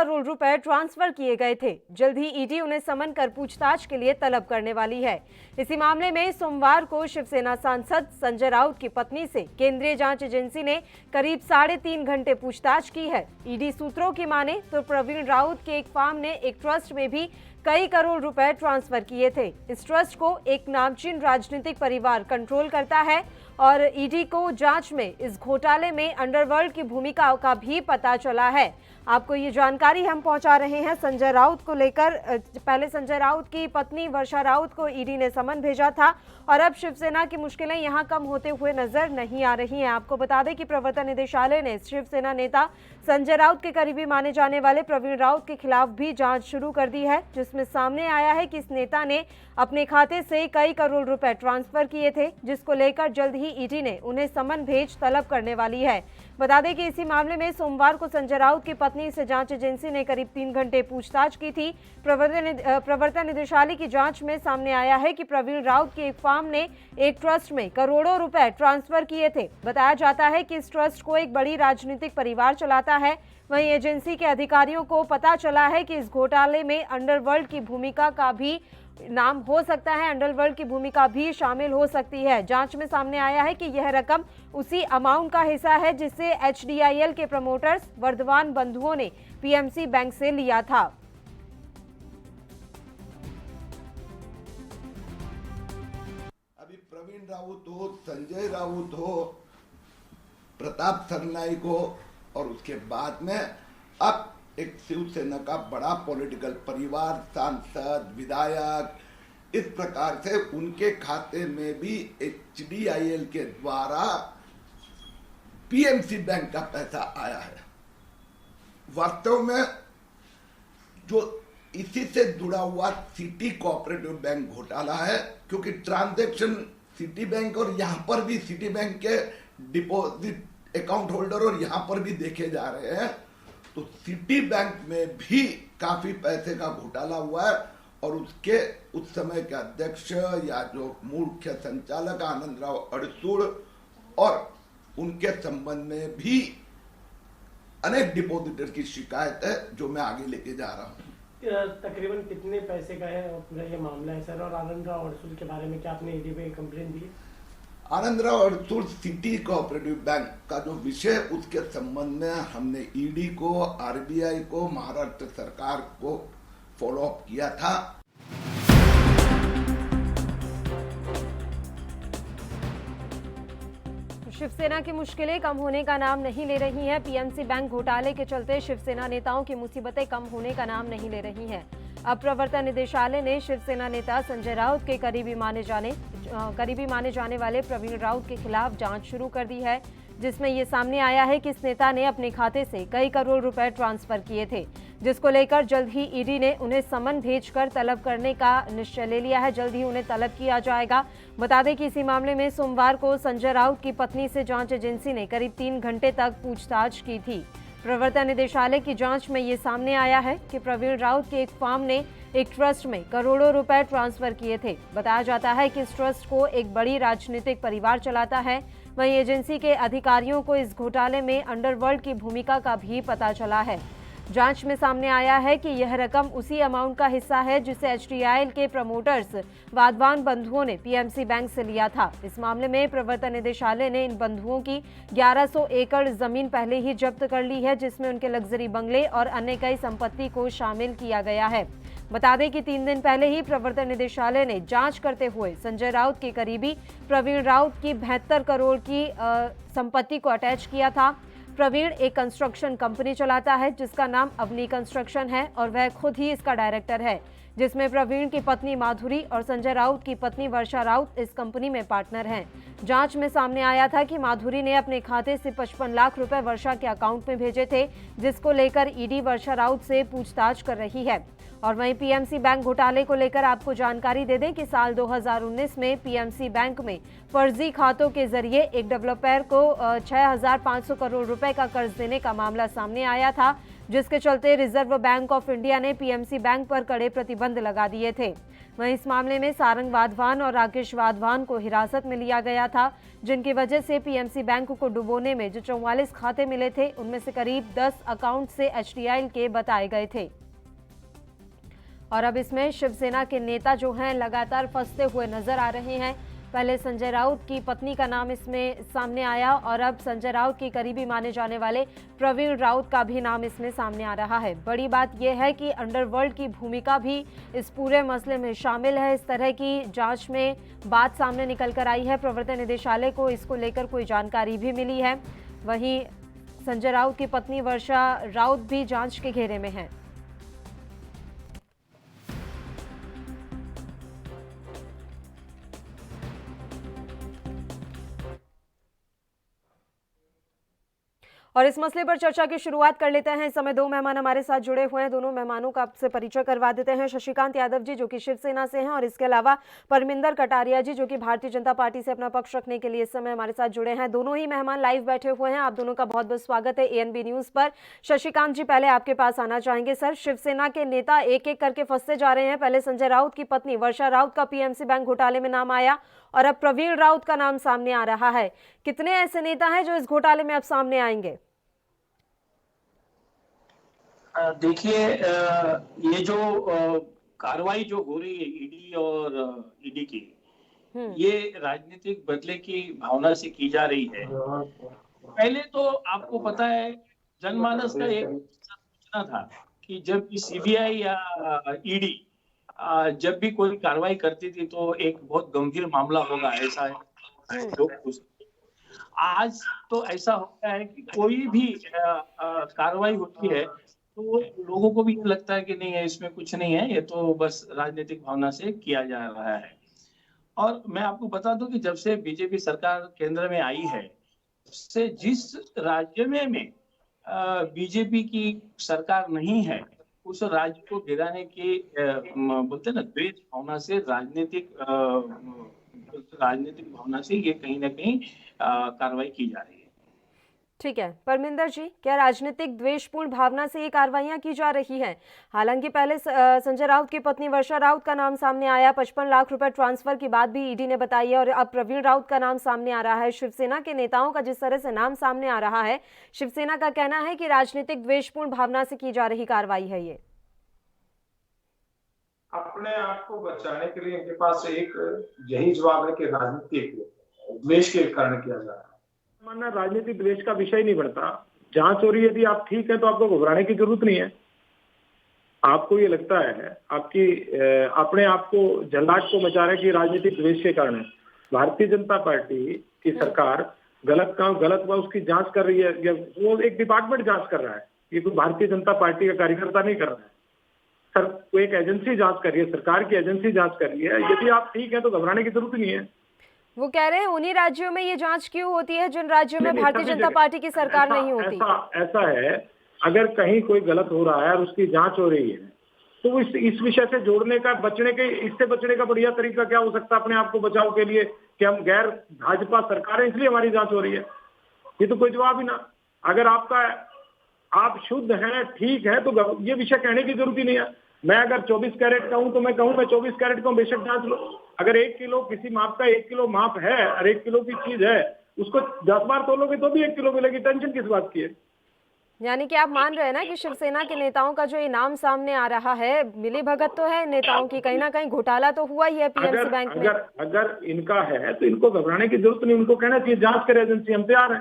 करोड़ रुपए ट्रांसफर किए गए थे। जल्द ही ईडी उन्हें समन कर पूछताछ के लिए तलब करने वाली है। इसी मामले में सोमवार को शिवसेना सांसद संजय राउत की पत्नी से केंद्रीय जांच एजेंसी ने करीब 3.5 घंटे पूछताछ की है। ईडी सूत्रों की माने तो प्रवीण राउत के एक फार्म ने एक ट्रस्ट में भी कई करोड़ रुपए ट्रांसफर किए थे। इस ट्रस्ट को एक नामचीन राजनीतिक परिवार कंट्रोल करता है और ईडी को जांच में इस घोटाले में अंडरवर्ल्ड की भूमिका का भी पता चला है। आपको ये जानकारी हम पहुंचा रहे हैं संजय राउत को लेकर। पहले संजय राउत की पत्नी वर्षा राउत को ईडी ने समन भेजा था और अब शिवसेना की मुश्किलें यहां कम होते हुए नजर नहीं आ रही हैं। आपको बता दें कि प्रवर्तन निदेशालय ने शिवसेना नेता संजय राउत के करीबी माने जाने वाले प्रवीण राउत के खिलाफ भी जांच शुरू कर दी है, जिसमें सामने आया है कि इस नेता ने अपने खाते से कई करोड़ रुपए ट्रांसफर किए थे, जिसको लेकर जल्द ही ईडी ने उन्हें समन भेज तलब करने वाली है। बता दें कि इसी मामले में सोमवार को संजय राउत की पत्नी से जांच एजेंसी ने करीब 3 घंटे पूछताछ की थी। प्रवर्तन निदेशालय की जांच में सामने आया है कि प्रवीण राउत के एक फार्म ने एक ट्रस्ट में करोड़ों रुपए ट्रांसफर किए थे। बताया जाता है कि इस ट्रस्ट को एक बड़ी राजनीतिक परिवार चलाता है। वहीं एजेंसी के अधिकारियों को पता चला है कि इस घोटाले में अंडरवर्ल्ड की भूमिका का भी नाम हो सकता है, अंडरवर्ल्ड की भूमिका भी शामिल हो सकती है। जांच में सामने आया है कि यह रकम उसी अमाउंट का हिस्सा है जिसे एचडीआईएल के प्रमोटर्स वर्धमान बंधुओं ने पीएमसी बैंक से लिया था। अभी प्रवीण राउत हो, संजय राउत हो, प्रताप सरनाईक हो और उसके बाद में अब एक शिवसेना का बड़ा पॉलिटिकल परिवार, सांसद, विधायक, इस प्रकार से उनके खाते में भी एचडीआईएल के द्वारा पीएमसी बैंक का पैसा आया है। वास्तव में जो इसी से जुड़ा हुआ सिटी कोऑपरेटिव बैंक घोटाला है, क्योंकि ट्रांजैक्शन सिटी बैंक और यहां पर भी सिटी बैंक के डिपॉजिट अकाउंट होल्डर और यहां पर भी देखे जा रहे हैं, तो सिटी बैंक में भी काफी पैसे का घोटाला हुआ है और उसके उस समय के अध्यक्ष या जो मुख्य संचालक आनंदराव अड़सूड़ और उनके संबंध में भी अनेक डिपॉजिटर की शिकायत है, जो मैं आगे लेके जा रहा हूँ। तकरीबन कितने पैसे का है पूरा ये मामला है सर? और आनंदराव अड़सूड़ के बारे में क्या आपने ईडी पे कंप्लेंट दी? आनंदराव अड़सूड़ सिटी कोऑपरेटिव बैंक का जो विषय, उसके संबंध में हमने ईडी को, आरबीआई को, महाराष्ट्र सरकार को फॉलो अप किया था। शिवसेना की मुश्किलें कम होने का नाम नहीं ले रही हैं। पीएमसी बैंक घोटाले के चलते शिवसेना नेताओं की मुसीबतें कम होने का नाम नहीं ले रही हैं। अब प्रवर्तन निदेशालय ने शिवसेना नेता संजय राउत के करीबी माने जाने वाले प्रवीण राउत के खिलाफ जांच शुरू कर दी है, जिसमें ये सामने आया है कि इस नेता ने अपने खाते से कई करोड़ रुपए ट्रांसफर किए थे, जिसको लेकर जल्द ही ईडी ने उन्हें समन भेजकर तलब करने का निश्चय ले लिया है। जल्द ही उन्हें तलब किया जाएगा। बता दें कि इसी मामले में सोमवार को संजय राउत की पत्नी से जांच एजेंसी ने करीब 3 घंटे तक पूछताछ की थी। प्रवर्तन निदेशालय की जांच में ये सामने आया है कि प्रवीण राउत के एक फार्म ने एक ट्रस्ट में करोड़ों रुपए ट्रांसफर किए थे। बताया जाता है कि इस ट्रस्ट को एक बड़ी राजनीतिक परिवार चलाता है। वहीं एजेंसी के अधिकारियों को इस घोटाले में अंडरवर्ल्ड की भूमिका का भी पता चला है। जांच में सामने आया है कि यह रकम उसी अमाउंट का हिस्सा है जिसे एचडीआईएल के प्रमोटर्स वाधवान बंधुओं ने पीएमसी बैंक से लिया था। इस मामले में प्रवर्तन निदेशालय ने इन बंधुओं की 1100 एकड़ जमीन पहले ही जब्त कर ली है, जिसमें उनके लग्जरी बंगले और अन्य कई संपत्ति को शामिल किया गया है। बता दें कि 3 दिन पहले ही प्रवर्तन निदेशालय ने जांच करते हुए संजय राउत के करीबी प्रवीण राउत की 72 करोड़ की संपत्ति को अटैच किया था। प्रवीण एक कंस्ट्रक्शन कंपनी चलाता है जिसका नाम अवनी कंस्ट्रक्शन है और वह खुद ही इसका डायरेक्टर है, जिसमें प्रवीण की पत्नी माधुरी और संजय राउत की पत्नी वर्षा राउत इस कंपनी में पार्टनर हैं। जांच में सामने आया था कि माधुरी ने अपने खाते से 55 लाख रुपए वर्षा के अकाउंट में भेजे थे, जिसको लेकर ईडी वर्षा राउत से पूछताछ कर रही है। और वहीं पीएमसी बैंक घोटाले को लेकर आपको जानकारी दे दें कि साल 2019 में पीएमसी बैंक में फर्जी खातों के जरिए एक डेवलपर को 6,500 करोड़ रुपए का कर्ज देने का मामला सामने आया था, जिसके चलते रिजर्व बैंक ऑफ इंडिया ने पीएमसी बैंक पर कड़े प्रतिबंध लगा दिए थे। वहीं इस मामले में सारंग वाधवान और राकेश वाधवान को हिरासत में लिया गया था, जिनकी वजह से पीएमसी बैंक को डुबोने में जो 44 खाते मिले थे, उनमें से करीब 10 अकाउंट से एचडीआईएल के बताए गए थे। और अब इसमें शिवसेना के नेता जो हैं लगातार फंसते हुए नजर आ रहे हैं। पहले संजय राउत की पत्नी का नाम इसमें सामने आया और अब संजय राउत की करीबी माने जाने वाले प्रवीण राउत का भी नाम इसमें सामने आ रहा है। बड़ी बात यह है कि अंडरवर्ल्ड की भूमिका भी इस पूरे मसले में शामिल है। इस तरह की जांच में बात सामने निकल कर आई है। प्रवर्तन निदेशालय को इसको लेकर कोई जानकारी भी मिली है। वहीं संजय राउत की पत्नी वर्षा राउत भी जांच के घेरे में है। और इस मसले पर चर्चा की शुरुआत कर लेते हैं। इस समय दो मेहमान हमारे साथ जुड़े हुए हैं। दोनों मेहमानों का आपसे परिचय करवा देते हैं। शशिकांत यादव जी जो कि शिवसेना से हैं और इसके अलावा परमिंदर कटारिया जी जो कि भारतीय जनता पार्टी से अपना पक्ष रखने के लिए इस समय हमारे साथ जुड़े हैं। दोनों ही मेहमान लाइव बैठे हुए हैं। आप दोनों का बहुत बहुत स्वागत है एएनबी न्यूज पर। शशिकांत जी पहले आपके पास आना चाहेंगे। सर, शिवसेना के नेता एक एक करके फंसते जा रहे हैं। पहले संजय राउत की पत्नी वर्षा राउत का पीएमसी बैंक घोटाले में नाम आया और अब प्रवीण राउत का नाम सामने आ रहा है। कितने ऐसे नेता हैं जो इस घोटाले में अब सामने आएंगे? देखिए, ये जो कार्रवाई जो हो रही है ईडी और ईडी की, ये राजनीतिक बदले की भावना से की जा रही है। पहले तो आपको पता है जनमानस का एक सोचना था कि जब भी सीबीआई या ईडी जब भी कोई कार्रवाई करती थी तो एक बहुत गंभीर मामला होगा, ऐसा है लोग। आज तो ऐसा होता है कि कोई भी कार्रवाई होती है तो लोगों को भी लगता है कि नहीं है, इसमें कुछ नहीं है, ये तो बस राजनीतिक भावना से किया जा रहा है। और मैं आपको बता दूं कि जब से बीजेपी सरकार केंद्र में आई है, उससे जिस राज्य में बीजेपी की सरकार नहीं है, उस राज्य को गिराने की बोलते हैं ना, द्वेष भावना से, राजनीतिक भावना से ये कहीं ना कहीं कार्रवाई की जा रही है। ठीक है परमिंदर जी, क्या राजनीतिक द्वेषपूर्ण भावना से ये कार्रवाइयां की जा रही हैं? हालांकि पहले संजय राउत की पत्नी वर्षा राउत का नाम सामने आया, 55 लाख रुपए ट्रांसफर की बात भी ईडी ने बताई है और अब प्रवीण राउत का नाम सामने आ रहा है। शिवसेना के नेताओं का जिस तरह से नाम सामने आ रहा है, शिवसेना का कहना है कि राजनीतिक द्वेषपूर्ण भावना से की जा रही कार्रवाई है। ये अपने आप को बचाने के लिए इनके पास एक यही जवाब है कि राजनीतिक द्वेष के कारण किया जा रहा है। मानना राजनीतिक द्वेष का विषय नहीं बनता। जांच हो रही है, यदि आप ठीक है तो आपको घबराने की जरूरत नहीं है। आपको ये लगता है आपकी अपने आप को झल्लाट को मचा रहे कि राजनीतिक द्वेष के कारण है। भारतीय जनता पार्टी की सरकार गलत काम गलत हुआ उसकी जांच कर रही है, या वो एक डिपार्टमेंट जांच कर रहा है। ये कोई भारतीय जनता पार्टी का कार्यकर्ता नहीं कर रहा है। सर, कोई एक एजेंसी जांच कर रही है, सरकार की एजेंसी जांच कर रही है। यदि आप ठीक है तो घबराने की जरूरत नहीं है। वो कह रहे हैं उन्हीं राज्यों में ये जांच क्यों होती है जिन राज्यों में भारतीय जनता पार्टी की सरकार नहीं होती। ऐसा है, अगर कहीं कोई गलत हो रहा है और उसकी जांच हो रही है तो इस विषय से जोड़ने का इससे बचने का बढ़िया तरीका क्या हो सकता है अपने आप को बचाव के लिए कि हम गैर भाजपा सरकार है इसलिए हमारी जांच हो रही है? ये तो कोई जवाब ही ना। अगर आप शुद्ध हैं, ठीक है, तो ये विषय कहने की जरूरत ही नहीं है। मैं अगर 24 कैरेट का हूं तो मैं कहूं मैं 24 कैरेट का हूं, बेशक जांच लो। अगर 1 किलो किसी माप का 1 किलो माप है और 1 किलो की चीज है, उसको 10 बार तोलोगे तो भी 1 किलो मिलेगी। टेंशन किस बात की है? यानी कि आप मान रहे हैं ना कि शिवसेना के नेताओं का जो ये नाम सामने आ रहा है, मिली भगत तो है नेताओं की, कहीं ना कहीं घोटाला तो हुआ ही है पीएमसी बैंक में। अगर इनका है तो इनको घबराने की जरूरत नहीं। उनको कहना चाहिए जांच करे एजेंसी, हम तैयार है।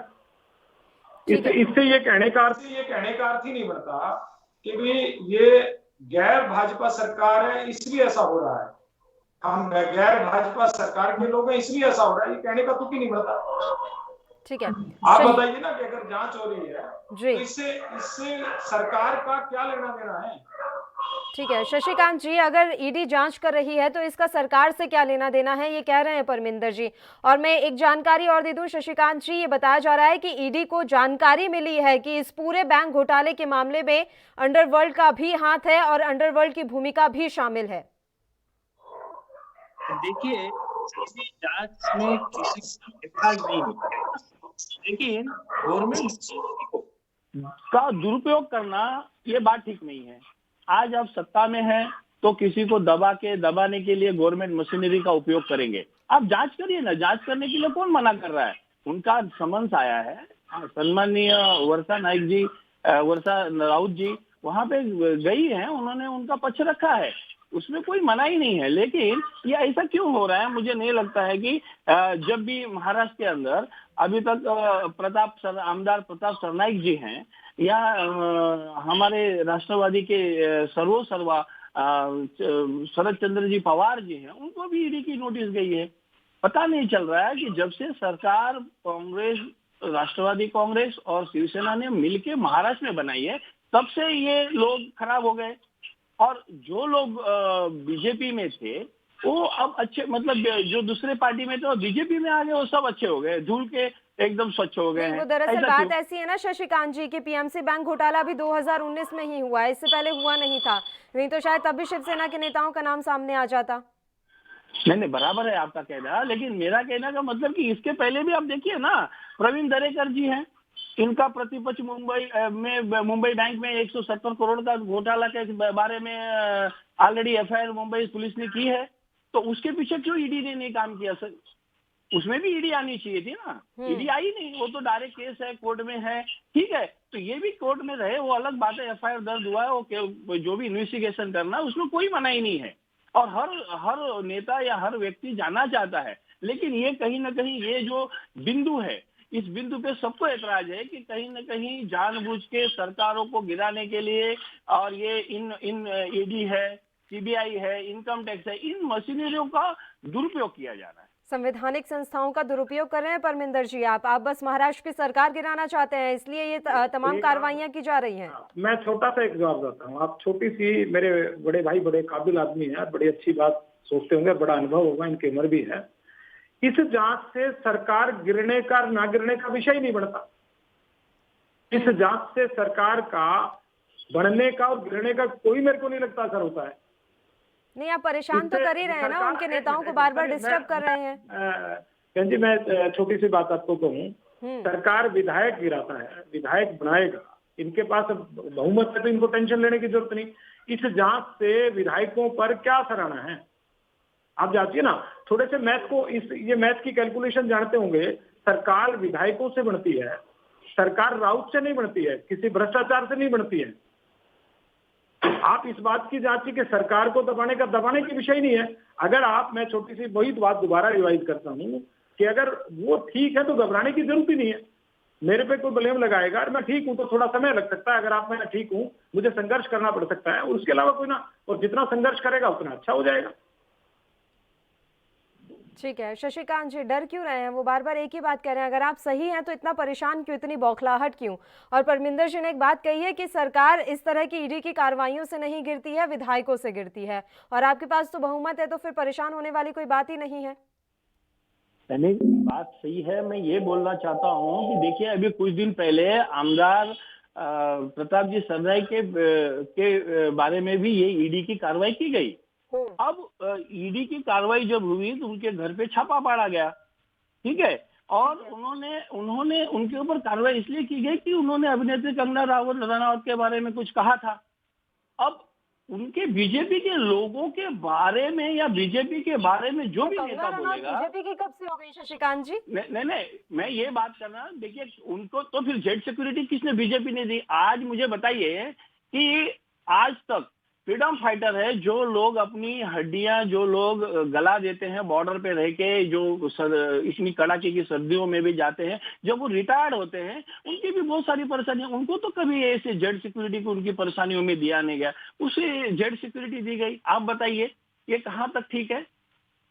इससे ये कहने का अर्थ ही नहीं बनता कि ये गैर भाजपा सरकार है इसलिए ऐसा हो रहा है, हम गैर भाजपा सरकार के लोग हैं इसलिए ऐसा हो रहा है। ये कहने का तुक ही नहीं बनता। ठीक है, आप बताइए ना कि अगर जांच हो रही है तो इससे सरकार का क्या लेना देना है? ठीक है शशिकांत जी, अगर ईडी जांच कर रही है तो इसका सरकार से क्या लेना देना है, ये कह रहे हैं परमिंदर जी। और मैं एक जानकारी और दे दूं शशिकांत जी, ये बताया जा रहा है कि ईडी को जानकारी मिली है कि इस पूरे बैंक घोटाले के मामले में अंडरवर्ल्ड का भी हाथ है और अंडरवर्ल्ड की भूमिका भी शामिल है। देखिए, जांच में किसी का नहीं होता, लेकिन गवर्नमेंट का दुरुपयोग करना ये बात ठीक नहीं है। आज आप सत्ता में हैं, तो किसी को दबाने के लिए गवर्नमेंट मशीनरी का उपयोग करेंगे। आप जांच करिए ना, जांच करने के लिए कौन मना कर रहा है? उनका समन्स आया है, सम्माननीय वर्षा नाइक जी, वर्षा राउत जी वहां पे गई है, उन्होंने उनका पक्ष रखा है, उसमें कोई मना ही नहीं है। लेकिन ये ऐसा क्यों हो रहा है? मुझे नहीं लगता है कि जब भी महाराष्ट्र के अंदर अभी तक आमदार प्रताप सरनाईक जी हैं या हमारे राष्ट्रवादी के सर्वा शरद चंद्र जी पवार जी हैं, उनको भी ईडी की नोटिस गई है। पता नहीं चल रहा है कि जब से सरकार कांग्रेस, राष्ट्रवादी कांग्रेस और शिवसेना ने मिलकर महाराष्ट्र में बनाई है, तब से ये लोग खराब हो गए। और जो लोग बीजेपी में थे वो अब अच्छे, मतलब जो दूसरे पार्टी में थे वो बीजेपी में आ गए, वो सब अच्छे हो गए, धूल के एकदम स्वच्छ हो गए हैं। वो दरअसल ऐसा बात क्यों? ऐसी है ना शशिकांत जी कि पीएमसी बैंक घोटाला भी 2019 में ही हुआ है, इससे पहले हुआ नहीं था, नहीं तो शायद तब भी शिवसेना के नेताओं का नाम सामने आ जाता। नहीं, बराबर है आपका कहना, लेकिन मेरा कहना का मतलब कि इसके पहले भी आप देखिए ना, प्रवीण दरेकर जी हैं, इनका प्रतिपक्ष मुंबई बैंक में 170 करोड़ का घोटाला के बारे में ऑलरेडी एफआईआर मुंबई पुलिस ने की है, तो उसके पीछे क्यों ईडी ने नहीं काम किया सर? उसमें भी ईडी आनी चाहिए थी ना, ईडी आई नहीं, वो तो डायरेक्ट केस है, कोर्ट में है, ठीक है, तो ये भी कोर्ट में रहे, वो अलग बात है, एफआईआर दर्ज हुआ है, वो जो भी इन्वेस्टिगेशन करना है उसमें कोई मनाही नहीं है, और हर नेता या हर व्यक्ति जाना चाहता है। लेकिन ये कहीं ना कहीं ये जो बिंदु है, इस बिंदु पे सबको ऐतराज है कि कहीं न कहीं जानबूझ के सरकारों को गिराने के लिए, और ये इन ईडी है, सीबीआई है, इनकम टैक्स है, इन मशीनरियों का दुरुपयोग किया जा रहा है। संवैधानिक संस्थाओं का दुरुपयोग कर रहे हैं परमिंदर जी आप बस महाराष्ट्र की सरकार गिराना चाहते हैं, इसलिए ये तमाम कार्रवाइयां की जा रही हैं। मैं छोटा सा एक जवाब देता हूँ। आप छोटी सी, मेरे बड़े भाई बड़े काबिल आदमी हैं, बड़ी अच्छी बात सोचते होंगे, बड़ा अनुभव होगा, इनकी उम्र भी है। इस जांच से सरकार गिरने का ना गिरने का विषय नहीं बढ़ता। इस जांच से सरकार का बढ़ने का और गिरने का कोई मेरे को नहीं लगता असर होता है। नहीं, आप परेशान तो कर ही रहे हैं ना, उनके नेताओं को बार बार डिस्टर्ब कर रहे हैं। बहन जी, मैं छोटी सी बात आपको कहूँ, सरकार विधायक गिराता है, विधायक बनाएगा, इनके पास बहुमत है तो इनको टेंशन लेने की जरूरत नहीं। इस जांच से विधायकों पर क्या असर आना है? आप जानती है ना, थोड़े से मैथ को, ये मैथ की कैलकुलेशन जानते होंगे, सरकार विधायकों से बनती है, सरकार राउत से नहीं बनती है, किसी भ्रष्टाचार से नहीं बनती है। आप इस बात की जांच कि सरकार को दबाने की विषय नहीं है। अगर आप, मैं छोटी सी वही बात दोबारा रिवाइज करता हूं कि अगर वो ठीक है तो घबराने की जरूरत ही नहीं है। मेरे पे कोई ब्लेम लगाएगा और मैं ठीक हूं तो थोड़ा समय लग सकता है, अगर आप, मैं ठीक हूं, मुझे संघर्ष करना पड़ सकता है, और उसके अलावा कोई ना, और जितना संघर्ष करेगा उतना अच्छा हो जाएगा। ठीक है शशिकांत जी, डर क्यों रहे हैं? वो बार बार एक ही बात कह रहे हैं, अगर आप सही हैं तो इतना परेशान क्यों, इतनी बौखलाहट क्यों? और परमिंदर जी ने एक बात कही है कि सरकार इस तरह की ईडी की कार्रवाइयों से नहीं गिरती है, विधायकों से गिरती है, और आपके पास तो बहुमत है, तो फिर परेशान होने वाली कोई बात ही नहीं है। नहीं, बात सही है। मैं ये बोलना चाहता हूँ कि देखिए, अभी कुछ दिन पहले आमदार प्रताप जी सरनाईक के बारे में भी ये ईडी की कार्रवाई की गई। अब ईडी की कार्रवाई जब हुई तो उनके घर पे छापा पड़ा गया, ठीक है, और उन्होंने उनके ऊपर कार्रवाई इसलिए की गई कि उन्होंने अभिनेत्री कंगना रनावत के बारे में कुछ कहा था। अब उनके बीजेपी के लोगों के बारे में या बीजेपी के बारे में जो भी नेता बोलेगा, बीजेपी की कब से हो गई शशिकांत जी? नहीं, मैं ये बात करना, देखिए उनको तो फिर जेड सिक्योरिटी किसने, बीजेपी ने दी। आज मुझे बताइए कि आज तक फ्रीडम फाइटर है, जो लोग अपनी हड्डियां, जो लोग गला देते हैं बॉर्डर पे रह के, जो इतनी कड़ाके की सर्दियों में भी जाते हैं, जब वो रिटायर्ड होते हैं उनकी भी बहुत सारी परेशानियां, उनको तो कभी ऐसे जेड सिक्योरिटी को उनकी परेशानियों में दिया नहीं गया, उसे जेड सिक्योरिटी दी गई। आप बताइए ये कहाँ तक ठीक है?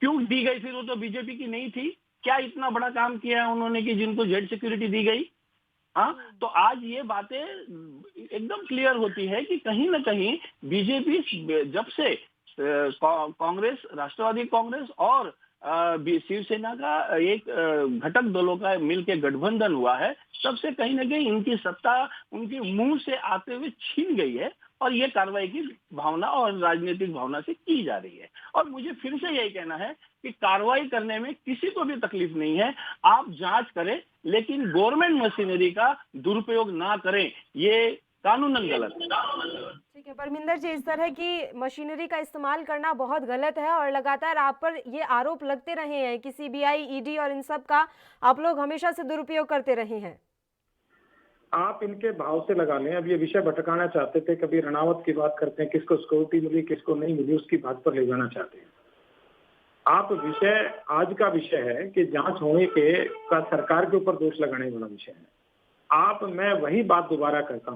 क्यों दी गई? फिर वो तो बीजेपी की नहीं थी, क्या इतना बड़ा काम किया है उन्होंने कि जिनको जेड सिक्योरिटी दी गई? हाँ, तो आज ये बातें एकदम क्लियर होती है कि कहीं ना कहीं बीजेपी जब से कांग्रेस, राष्ट्रवादी कांग्रेस और शिवसेना का एक घटक दलों का मिलकर गठबंधन हुआ है, तब से कहीं ना कहीं इनकी सत्ता उनके मुंह से आते हुए छीन गई है, और ये कार्रवाई की भावना और राजनीतिक भावना से की जा रही है। और मुझे फिर से यही कहना है कि कार्रवाई करने में किसी को भी तकलीफ नहीं है, आप जांच करें, लेकिन गवर्नमेंट मशीनरी का दुरुपयोग ना करें, ये कानूनन गलत है। देखिए परमिंदर जी, इस तरह की मशीनरी का इस्तेमाल करना बहुत गलत है और लगातार आप पर ये आरोप लगते रहे हैं कि सीबीआई, ईडी और इन सब का आप लोग हमेशा से दुरुपयोग करते रहे हैं। आप इनके भाव से लगा लें। अब ये विषय भटकाना चाहते थे, कभी रणावत की बात करते हैं, किसको सिक्योरिटी मिली किसको नहीं मिली, उसकी बात पर ले जाना चाहते हैं। आप विषय, आज का विषय है कि जांच होने के का सरकार के ऊपर दोष लगाने वाला विषय है। मैं वही बात दोबारा कहता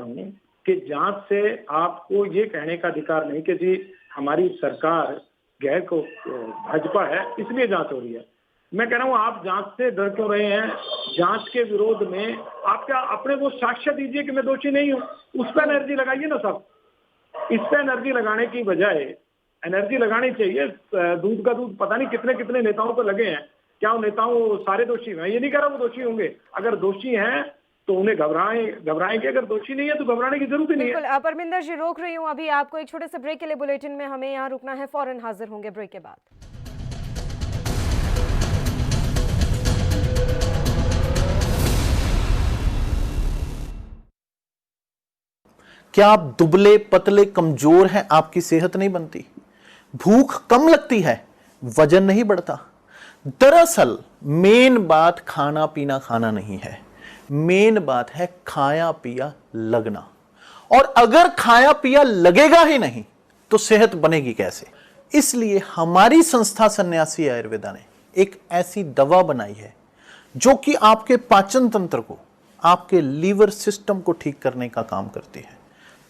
हूँ कि जांच से आपको ये कहने का अधिकार नहीं कि जी हमारी सरकार गैर को भाजपा है इसलिए जांच हो रही है। मैं कह रहा हूँ आप जांच से डर क्यों रहे हैं? जांच के विरोध में आप क्या अपने को साक्ष्य दीजिए कि मैं दोषी नहीं हूँ, उस पर एनर्जी लगाइए ना सब। इस पर एनर्जी लगाने की बजाय एनर्जी लगानी चाहिए, दूध का दूध पता नहीं कितने कितने नेताओं पर लगे हैं, क्या वो नेताओं सारे दोषी हैं? ये नहीं कह रहा वो दोषी होंगे, अगर दोषी हैं तो उन्हें घबराएंगे, अगर दोषी नहीं है तो घबराने की जरूरत ही नहीं है। बिल्कुल परमिंदर जी, रोक रही हूँ अभी आपको एक छोटे से ब्रेक के लिए। बुलेटिन में हमें यहाँ रुकना है, फौरन हाजिर होंगे ब्रेक के बाद। क्या आप दुबले पतले कमजोर हैं? आपकी सेहत नहीं बनती, भूख कम लगती है, वजन नहीं बढ़ता। दरअसल मेन बात खाना पीना खाना नहीं है, मेन बात है खाया पिया लगना। और अगर खाया पिया लगेगा ही नहीं तो सेहत बनेगी कैसे? इसलिए हमारी संस्था सन्यासी आयुर्वेदा ने एक ऐसी दवा बनाई है जो कि आपके पाचन तंत्र को, आपके लीवर सिस्टम को ठीक करने का काम करती है,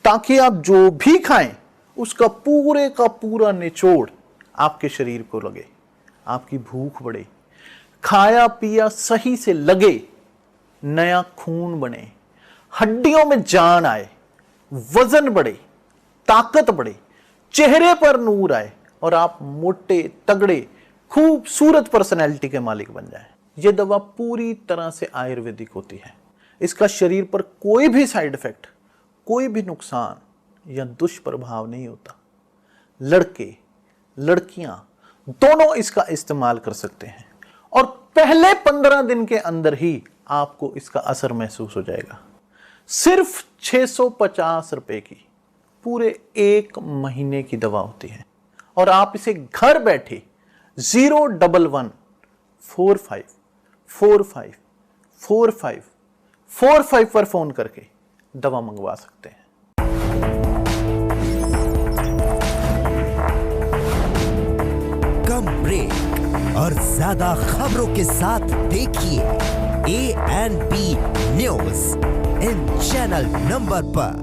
ताकि आप जो भी खाएं उसका पूरे का पूरा निचोड़ आपके शरीर को लगे, आपकी भूख बढ़े, खाया पिया सही से लगे, नया खून बने, हड्डियों में जान आए, वजन बढ़े, ताकत बढ़े, चेहरे पर नूर आए और आप मोटे तगड़े खूबसूरत पर्सनैलिटी के मालिक बन जाएं। यह दवा पूरी तरह से आयुर्वेदिक होती है। इसका शरीर पर कोई भी साइड इफेक्ट, कोई भी नुकसान या दुष्प्रभाव नहीं होता। लड़के लड़कियां दोनों इसका इस्तेमाल कर सकते हैं और पहले 15 दिन के अंदर ही आपको इसका असर महसूस हो जाएगा। सिर्फ 650 रुपए की पूरे 1 महीने की दवा होती है और आप इसे घर बैठे 01145454545 पर फोन करके दवा मंगवा सकते हैं। कम ब्रेक और ज्यादा खबरों के साथ देखिए ANP news in channel number पर।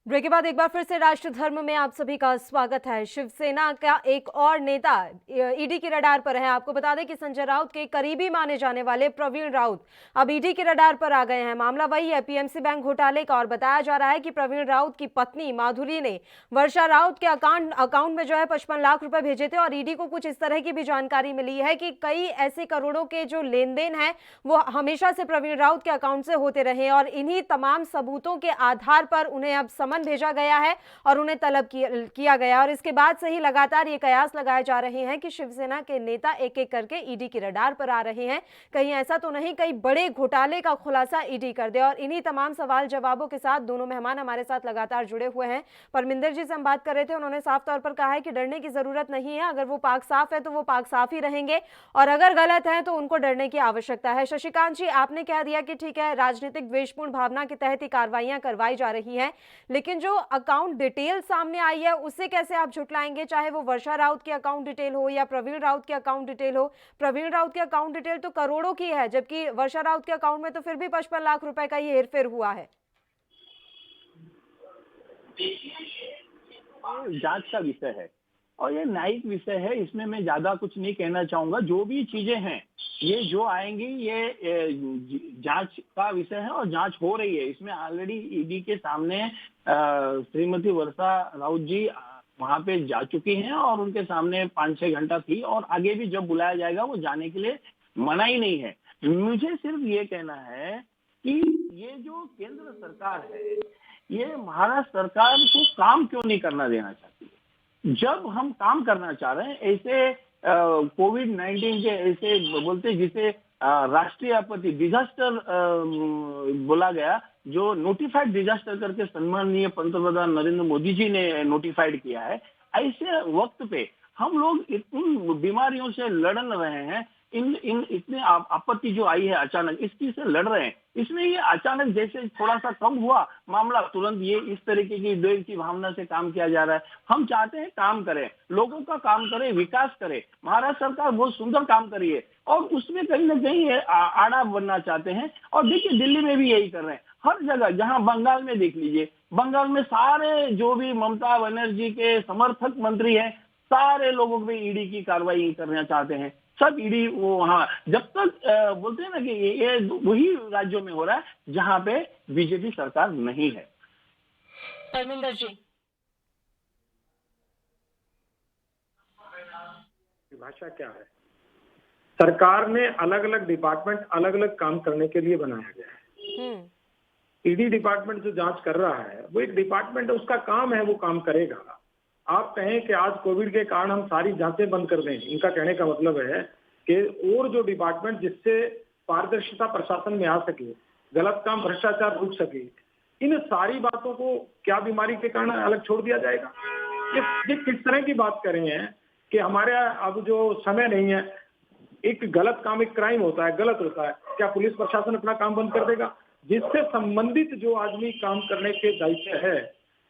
ब्रेक के बाद एक बार फिर से राष्ट्र धर्म में आप सभी का स्वागत है। शिवसेना का एक और नेता ईडी के रडार पर है। आपको बता दें कि संजय राउत के करीबी माने जाने वाले प्रवीण राउत अब ईडी के रडार पर आ गए हैं। मामला वही है पीएमसी बैंक घोटाले का और बताया जा रहा है कि प्रवीण राउत की पत्नी माधुरी ने वर्षा राउत के अकाउंट में जो है 55 लाख रुपए भेजे थे और ईडी को कुछ इस तरह की भी जानकारी मिली है कि कई ऐसे करोड़ों के जो लेन देन है वो हमेशा से प्रवीण राउत के अकाउंट से होते रहे और इन्हीं तमाम सबूतों के आधार पर उन्हें अब समन भेजा गया है और उन्हें तलब किया गया। और इसके बाद से ही लगातार ये कयास लगाए जा रहे हैं कि शिवसेना के नेता एक एक करके ईडी की रडार पर आ रहे हैं। कहीं ऐसा तो नहीं कई बड़े घोटाले का खुलासा ईडी कर दे। और इन्हीं तमाम सवाल जवाबों के साथ दोनों मेहमान हमारे साथ लगातार जुड़े हुए हैं। परमिंदर जी से हम बात कर रहे थे, उन्होंने साफ तौर पर कहा है कि डरने की जरूरत नहीं है, अगर वो पाक साफ है तो वो पाक साफ ही रहेंगे और अगर गलत है तो उनको डरने की आवश्यकता है। शशिकांत जी, आपने कह दिया कि ठीक है राजनीतिक द्वेषपूर्ण भावना के तहत ही कार्रवाइयां करवाई जा रही हैं, लेकिन जो अकाउंट डिटेल सामने आई है उससे कैसे आप झुटलाएंगे? चाहे वो वर्षा राउत की अकाउंट डिटेल हो या प्रवीण राउत की अकाउंट डिटेल हो। प्रवीण राउत की अकाउंट डिटेल तो करोड़ों की है, जबकि वर्षा राउत के अकाउंट में तो फिर भी 55 लाख रुपए का ही हेरफेर हुआ है। जांच का विषय है और ये न्यायिक विषय है, इसमें मैं ज्यादा कुछ नहीं कहना चाहूंगा। जो भी चीजें हैं ये जो आएंगी ये जांच का विषय है और जांच हो रही है। इसमें ऑलरेडी ईडी के सामने श्रीमती वर्षा राउत जी वहां पे जा चुकी हैं और उनके सामने 5-6 घंटा थी और आगे भी जब बुलाया जाएगा वो जाने के लिए मना ही नहीं है। मुझे सिर्फ ये कहना है कि ये जो केंद्र सरकार है ये महाराष्ट्र सरकार को काम क्यों नहीं करना देना चाहती है। जब हम काम करना चाह रहे हैं ऐसे कोविड-19 के ऐसे बोलते जिसे राष्ट्रीय आपत्ति डिजास्टर बोला गया, जो नोटिफाइड डिजास्टर करके सम्माननीय पंतप्रधान नरेंद्र मोदी जी ने नोटिफाइड किया है। ऐसे वक्त पे हम लोग इन बीमारियों से लड़ रहे हैं, इन इतने आपत्ति जो आई है अचानक, इसकी से लड़ रहे हैं। इसमें ये अचानक जैसे थोड़ा सा कम हुआ मामला, तुरंत ये इस तरीके की द्वेष की भावना से काम किया जा रहा है। हम चाहते हैं काम करें, लोगों का काम करें, विकास करें। महाराष्ट्र सरकार बहुत सुंदर काम करी है और उसमें कहीं ना कहीं आड़ा बनना चाहते हैं। और देखिए दिल्ली में भी यही कर रहे हैं, हर जगह। जहां बंगाल में देख लीजिए, बंगाल में सारे जो भी ममता बनर्जी के समर्थक मंत्री हैं, सारे लोगों पे ईडी की कार्रवाई करना चाहते हैं। सब ईडी वो वहां, जब तक बोलते हैं ना कि ये वही राज्यों में हो रहा है जहां पे बीजेपी सरकार नहीं है। परमिंदर जी, भाषा क्या है? सरकार ने अलग अलग डिपार्टमेंट अलग अलग काम करने के लिए बनाया गया है। ईडी डिपार्टमेंट जो जांच कर रहा है वो एक डिपार्टमेंट है, उसका काम है, वो काम करेगा। आप कहें कि आज कोविड के कारण हम सारी जांचें बंद कर दें, इनका कहने का मतलब है कि और जो डिपार्टमेंट जिससे पारदर्शिता प्रशासन में आ सके, गलत काम भ्रष्टाचार रुक सके, इन सारी बातों को क्या बीमारी के कारण अलग छोड़ दिया जाएगा? ये किस तरह की बात कर रहे हैं कि हमारे अब जो समय नहीं है, एक गलत काम, एक क्राइम होता है, गलत होता है, क्या पुलिस प्रशासन अपना काम बंद कर देगा? जिससे संबंधित जो आदमी काम करने के दायित्व है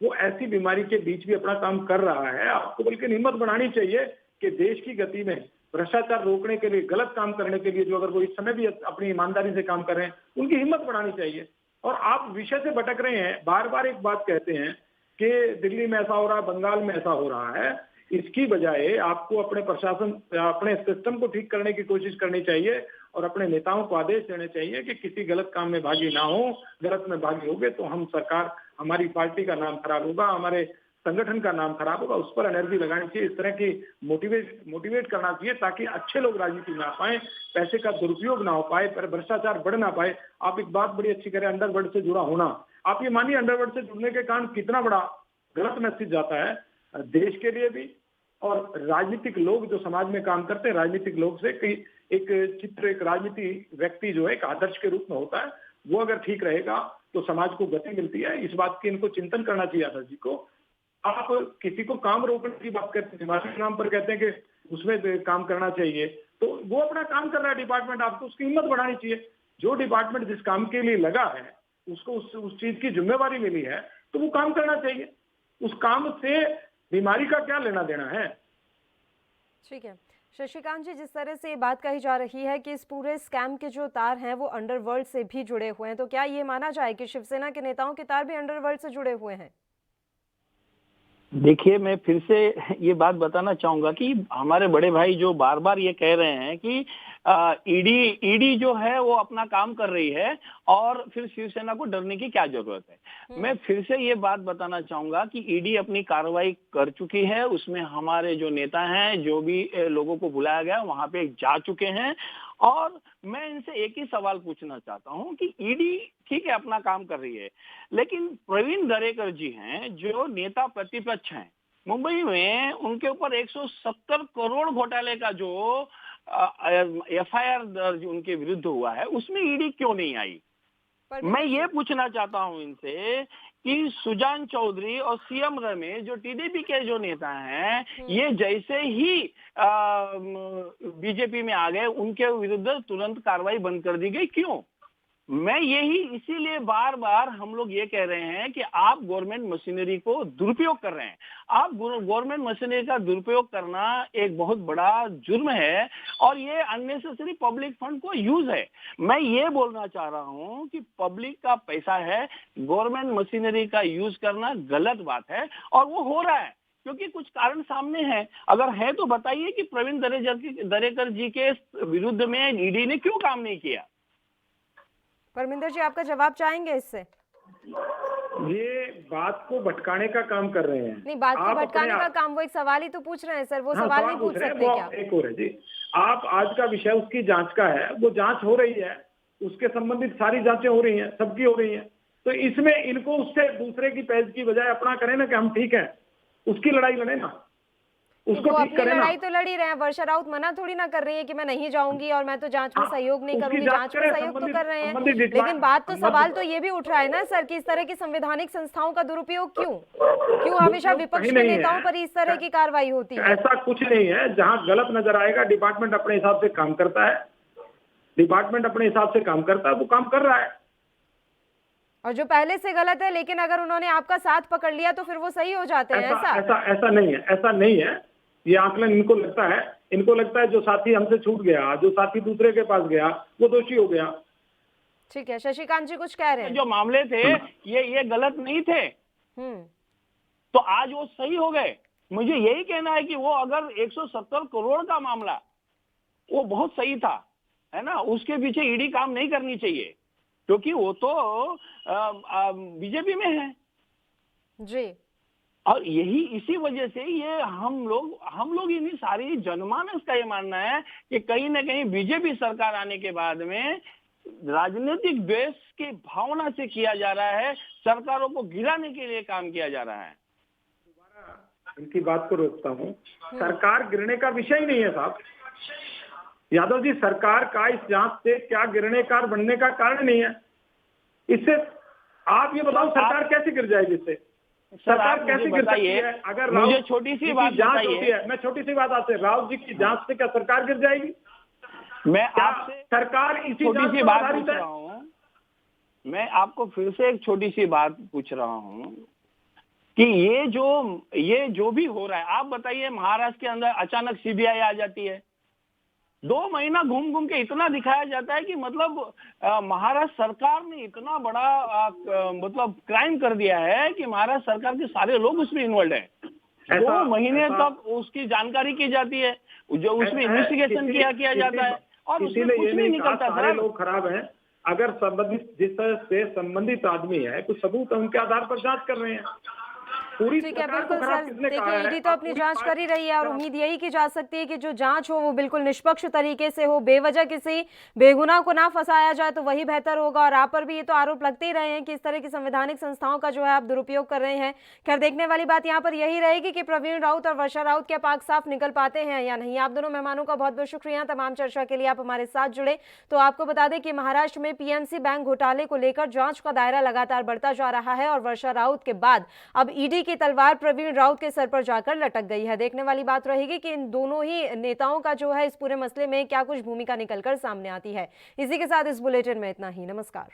वो ऐसी बीमारी के बीच भी अपना काम कर रहा है। आपको बल्कि हिम्मत बढ़ानी चाहिए कि देश की गति में भ्रष्टाचार रोकने के लिए, गलत काम करने के लिए जो अगर वो इस समय भी अपनी ईमानदारी से काम कर रहे हैं, उनकी हिम्मत बढ़ानी चाहिए। और आप विषय से भटक रहे हैं, बार बार एक बात कहते हैं कि दिल्ली में ऐसा हो रहा है, बंगाल में ऐसा हो रहा है। इसकी बजाय आपको अपने प्रशासन, अपने सिस्टम को ठीक करने की कोशिश करनी चाहिए और अपने नेताओं को आदेश देने चाहिए कि किसी गलत काम में भागी ना हो। गलत में भागी होगे तो हम सरकार, हमारी पार्टी का नाम खराब होगा, हमारे संगठन का नाम खराब होगा। उस पर एनर्जी लगानी चाहिए, इस तरह की मोटिवेट करना चाहिए ताकि अच्छे लोग राजनीति में आ पाए, पैसे का दुरुपयोग ना हो पाए, पर भ्रष्टाचार बढ़ ना पाए। आप एक बात बड़ी अच्छी करें, अंडरवर्ल्ड से जुड़ा होना। आप ये मानिए अंडरवर्ल्ड से जुड़ने के कारण कितना बड़ा गलत मैसेज जाता है देश के लिए भी, और राजनीतिक लोग जो समाज में काम करते हैं, राजनीतिक लोग से एक चित्र, एक राजनीति व्यक्ति जो है एक आदर्श के रूप में होता है, वो अगर ठीक रहेगा तो समाज को गति मिलती है। इस बात की इनको चिंतन करना चाहिए आदर्श जी को। आप किसी को काम रोकने की बात करते हैं, हमारे नाम पर कहते हैं कि उसमें काम करना चाहिए, तो वो अपना काम कर रहा है डिपार्टमेंट, आपको उसकी हिम्मत बढ़ानी चाहिए। जो डिपार्टमेंट जिस काम के लिए लगा है उसको उस चीज की जिम्मेवारी मिली है तो वो काम करना चाहिए। उस काम से बीमारी का क्या लेना देना है? ठीक है शशिकांत जी, जिस तरह से ये बात कही जा रही है कि इस पूरे स्कैम के जो तार हैं वो अंडरवर्ल्ड से भी जुड़े हुए हैं, तो क्या ये माना जाए कि शिवसेना के नेताओं के तार भी अंडरवर्ल्ड से जुड़े हुए हैं? देखिए, मैं फिर से ये बात बताना चाहूंगा कि हमारे बड़े भाई जो बार बार ये कह रहे हैं कि ईडी जो है वो अपना काम कर रही है और फिर शिवसेना को डरने की क्या जरूरत है। मैं फिर से ये बात बताना चाहूंगा कि ईडी अपनी कार्रवाई कर चुकी है, उसमें हमारे जो नेता हैं, जो भी लोगों को बुलाया गया वहां पे जा चुके हैं। और मैं इनसे एक ही सवाल पूछना चाहता हूं कि ईडी ठीक है अपना काम कर रही है, लेकिन प्रवीण दरेकर जी हैं जो नेता प्रतिपक्ष हैं, मुंबई में उनके ऊपर 170 करोड़ घोटाले का जो एफआईआर दर्ज उनके विरुद्ध हुआ है, उसमें ईडी क्यों नहीं आई? मैं ये पूछना चाहता हूं इनसे कि सुजान चौधरी और सीएम रमेश जो टीडीपी के जो नेता हैं, ये जैसे ही बीजेपी में आ गए उनके विरुद्ध तुरंत कार्रवाई बंद कर दी गई, क्यों? मैं यही इसीलिए बार बार हम लोग ये कह रहे हैं कि आप गवर्नमेंट मशीनरी को दुरुपयोग कर रहे हैं। आप गवर्नमेंट मशीनरी का दुरुपयोग करना एक बहुत बड़ा जुर्म है और ये अननेसेसरी पब्लिक फंड को यूज है। मैं ये बोलना चाह रहा हूं कि पब्लिक का पैसा है, गवर्नमेंट मशीनरी का यूज करना गलत बात है और वो हो रहा है क्योंकि कुछ कारण सामने हैं। अगर है तो बताइए कि प्रवीण दरेकर जी के विरुद्ध में ईडी ने क्यों काम नहीं किया? परमिंदर जी, आपका जवाब चाहेंगे इससे? ये बात को भटकाने का काम कर रहे हैं। नहीं, बात को भटकाने का काम, वो एक सवाल ही तो पूछ रहे हैं सर, वो सवाल नहीं पूछ सकते क्या? एक और है जी, आप आज का विषय उसकी जांच का है, वो जांच हो रही है, उसके संबंधित सारी जांचें हो रही हैं, सबकी हो रही हैं, तो इसमें इनको उससे दूसरे की पैज की बजाय अपना करें ना कि हम ठीक है, उसकी लड़ाई लड़े ना। उसको वो ठीक अपनी करें ना। लड़ाई तो लड़ ही रहे हैं। वर्षा राउत मना थोड़ी ना कर रही है कि मैं नहीं जाऊंगी और मैं तो जांच में हाँ, सहयोग नहीं उसकी करूंगी। जांच जांच में करें, सहयोग तो संबंधित- कर रहे हैं, संबंधित लेकिन बात तो संबंधित- सवाल तो ये भी उठ रहा है ना सर कि इस तरह की संवैधानिक संस्थाओं का दुरुपयोग क्यों हमेशा विपक्ष कहीं के नहीं नेताओं है। पर ही इस तरह की कार्रवाई होती है? ऐसा कुछ नहीं है। जहां गलत नजर आएगा डिपार्टमेंट अपने हिसाब से काम करता है, डिपार्टमेंट अपने हिसाब से काम करता है, वो काम कर रहा है। और जो पहले से गलत है, लेकिन अगर उन्होंने आपका साथ पकड़ लिया तो फिर वो सही हो जाते हैं, ऐसा नहीं है, ऐसा नहीं है। ये आकलन इनको लगता है जो साथी हमसे छूट गया, जो साथी दूसरे के पास गया, वो दोषी हो गया। ठीक है, शशिकांत जी कुछ कह रहे हैं। जो मामले थे ये गलत नहीं थे, तो आज वो सही हो गए। मुझे यही कहना है कि वो अगर 170 करोड़ का मामला वो बहुत सही था, है ना, उसके पीछे ईडी काम नहीं करनी चाहिए, क्योंकि वो तो बीजेपी में है जी। और यही इसी वजह से ये हम लोग ही नहीं, सारी जनमानस का ये मानना है कि कहीं ना कहीं बीजेपी सरकार आने के बाद में राजनीतिक द्वेष की भावना से किया जा रहा है, सरकारों को गिराने के लिए काम किया जा रहा है। इनकी बात को रोकता हूँ। सरकार गिरने का विषय ही नहीं है साहब। यादव जी, सरकार का इस जांच से क्या गिरने का बनने का कारण नहीं है। इससे आप ये बताओ सरकार कैसे गिर जाएगी? इससे सरकार कैसे गिर सकती है? अगर मुझे छोटी सी बात जांच होती है, मैं छोटी सी बात आपसे, राहुल जी की जांच से क्या सरकार गिर जाएगी? मैं आपसे सरकार इसी छोटी सी पर बात आधारित पूछ है। रहा हूँ, मैं आपको फिर से एक छोटी सी बात पूछ रहा हूँ कि ये जो भी हो रहा है, आप बताइए, महाराष्ट्र के अंदर अचानक सीबीआई आ जाती है, 2 महीना घूम घूम के इतना दिखाया जाता है कि मतलब महाराष्ट्र सरकार ने इतना बड़ा मतलब क्राइम कर दिया है कि महाराष्ट्र सरकार के सारे लोग उसमें इन्वॉल्व है। 2 महीने तक उसकी जानकारी की जाती है, जो उसमें इन्वेस्टिगेशन किया जाता है और उसमें कुछ नहीं निकलता। सारे लोग खराब हैं। अगर संबंधित आदमी है, कुछ सबूत है, उनके आधार पर जांच कर रहे हैं। ठीक है, बिल्कुल सर। देखिए, ईडी तो अपनी जांच कर ही रही है और उम्मीद यही की जा सकती है कि जो जांच हो वो बिल्कुल निष्पक्ष तरीके से हो, बेवजह किसी बेगुनाह को ना फंसाया जाए तो वही बेहतर होगा। और आप पर भी ये तो आरोप लगते ही रहे हैं कि इस तरह की संवैधानिक संस्थाओं का जो है आप दुरुपयोग कर रहे हैं। खैर, देखने वाली बात यहाँ पर यही रहेगी कि प्रवीण राउत और वर्षा राउत क्या पाक साफ निकल पाते हैं या नहीं। आप दोनों मेहमानों का बहुत बहुत शुक्रिया तमाम चर्चा के लिए आप हमारे साथ जुड़े। तो आपको बता दें कि महाराष्ट्र में पीएमसी बैंक घोटाले को लेकर जांच का दायरा लगातार बढ़ता जा रहा है और वर्षा राउत के बाद अब ईडी की तलवार प्रवीण राउत के सर पर जाकर लटक गई है। देखने वाली बात रहेगी कि इन दोनों ही नेताओं का जो है इस पूरे मसले में क्या कुछ भूमिका निकलकर सामने आती है। इसी के साथ इस बुलेटिन में इतना ही। नमस्कार।